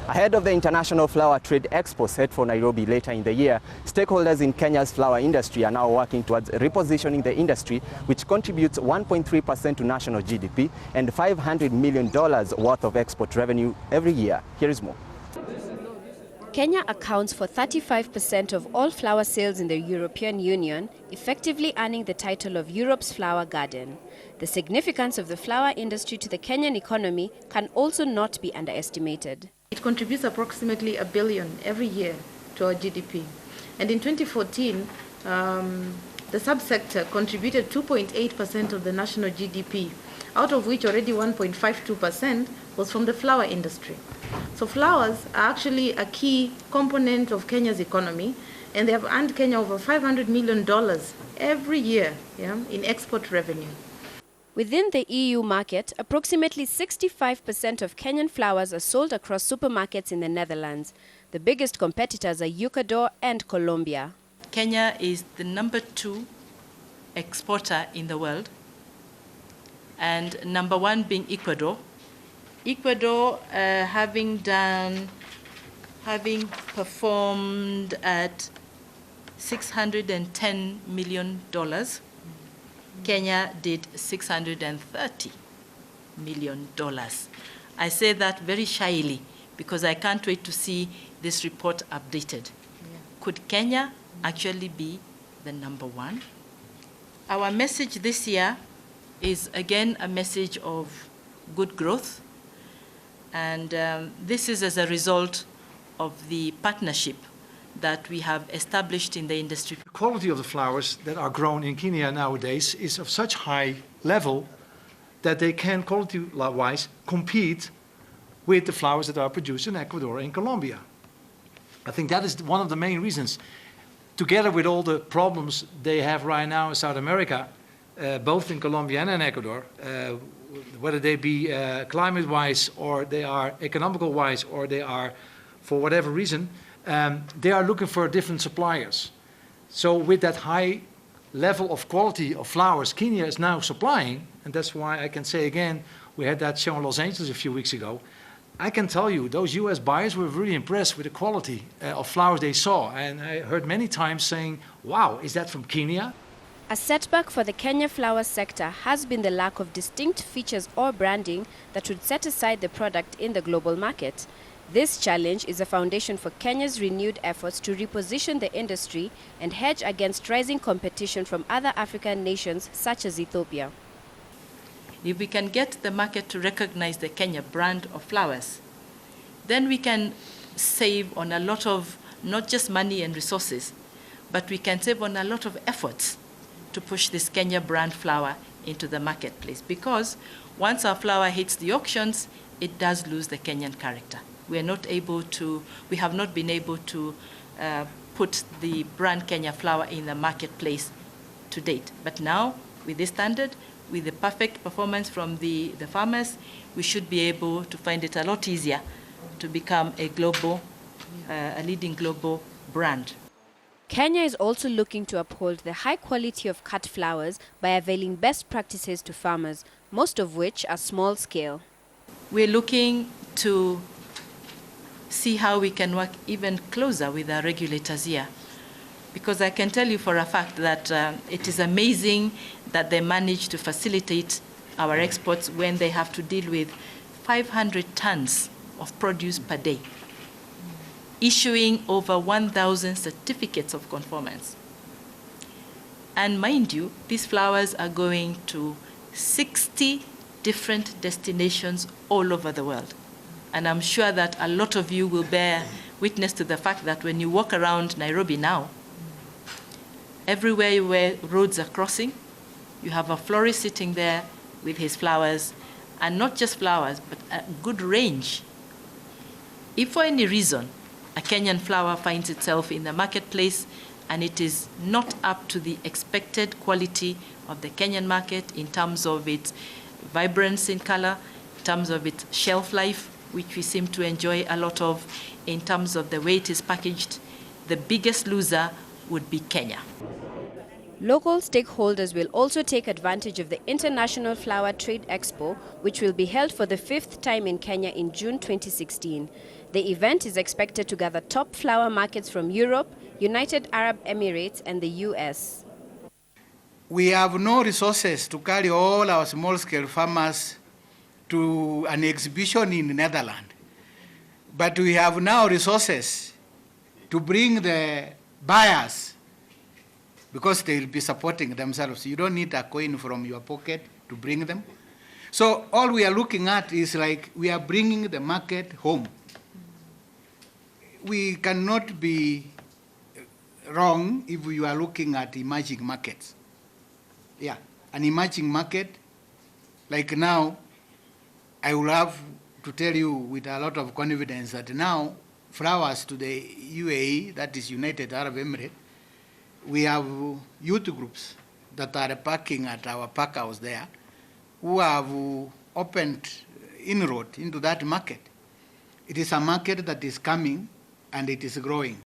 Ahead of the International Flower Trade Expo set for Nairobi later in the year, stakeholders in Kenya's flower industry are now working towards repositioning the industry, which contributes 1.3% to national GDP and $500 million worth of export revenue every year. Here is more. Kenya accounts for 35% of all flower sales in the European Union, effectively earning the title of Europe's flower garden. The significance of the flower industry to the Kenyan economy can also not be underestimated. It contributes approximately $1 billion every year to our GDP. And in 2014, the subsector contributed 2.8% of the national GDP, out of which already 1.52% was from the flower industry. So flowers are actually a key component of Kenya's economy, and they have earned Kenya over $500 million every year in export revenue. Within the EU market, approximately 65% of Kenyan flowers are sold across supermarkets in the Netherlands. The biggest competitors are Ecuador and Colombia. Kenya is the number 2 exporter in the world, and number 1 being Ecuador. Ecuador having performed at $610 million. Kenya did $630 million. I say that very shyly because I can't wait to see this report updated. Could Kenya actually be the number 1? Our message this year is again a message of good growth, and this is as a result of the partnership that we have established in the industry. The quality of the flowers that are grown in Kenya nowadays is of such high level that they can, quality-wise, compete with the flowers that are produced in Ecuador and Colombia. I think that is one of the main reasons. Together with all the problems they have right now in South America, both in Colombia and in Ecuador, whether they be climate-wise or they are economical-wise or they are for whatever reason, they are looking for different suppliers. So with that high level of quality of flowers Kenya is now supplying, and that's why I can say again, we had that show in Los Angeles a few weeks ago, I can tell you those US buyers were really impressed with the quality of flowers they saw. And I heard many times saying, wow, is that from Kenya? A setback for the Kenya flower sector has been the lack of distinct features or branding that would set aside the product in the global market. This challenge is a foundation for Kenya's renewed efforts to reposition the industry and hedge against rising competition from other African nations such as Ethiopia. If we can get the market to recognize the Kenya brand of flowers, then we can save on a lot of not just money and resources, but we can save on a lot of efforts to push this Kenya brand flower into the marketplace. Because once our flower hits the auctions, it does lose the Kenyan character. We have not been able to put the brand Kenya flower in the marketplace to date. But now, with this standard, with the perfect performance from the farmers, we should be able to find it a lot easier to become a leading global brand. Kenya is also looking to uphold the high quality of cut flowers by availing best practices to farmers, most of which are small scale. We're looking to see how we can work even closer with our regulators here. Because I can tell you for a fact that it is amazing that they manage to facilitate our exports when they have to deal with 500 tons of produce per day, issuing over 1,000 certificates of conformance. And mind you, these flowers are going to 60 different destinations all over the world. And I'm sure that a lot of you will bear witness to the fact that when you walk around Nairobi now, everywhere where roads are crossing, you have a florist sitting there with his flowers, and not just flowers, but a good range. If for any reason a Kenyan flower finds itself in the marketplace and it is not up to the expected quality of the Kenyan market in terms of its vibrance in color, in terms of its shelf life, which we seem to enjoy a lot of, in terms of the way it is packaged, the biggest loser would be Kenya. Local stakeholders will also take advantage of the International Flower Trade Expo, which will be held for the 5th time in Kenya in June 2016. The event is expected to gather top flower markets from Europe, United Arab Emirates, and the US. We have no resources to carry all our small-scale farmers to an exhibition in the Netherlands. But we have now resources to bring the buyers, because they will be supporting themselves. You don't need a coin from your pocket to bring them. So all we are looking at is like we are bringing the market home. We cannot be wrong if we are looking at emerging markets. Yeah, an emerging market, like now, I will have to tell you with a lot of confidence that now flowers to the UAE, that is United Arab Emirates, we have youth groups that are parking at our park house there who have opened inroad into that market. It is a market that is coming and it is growing.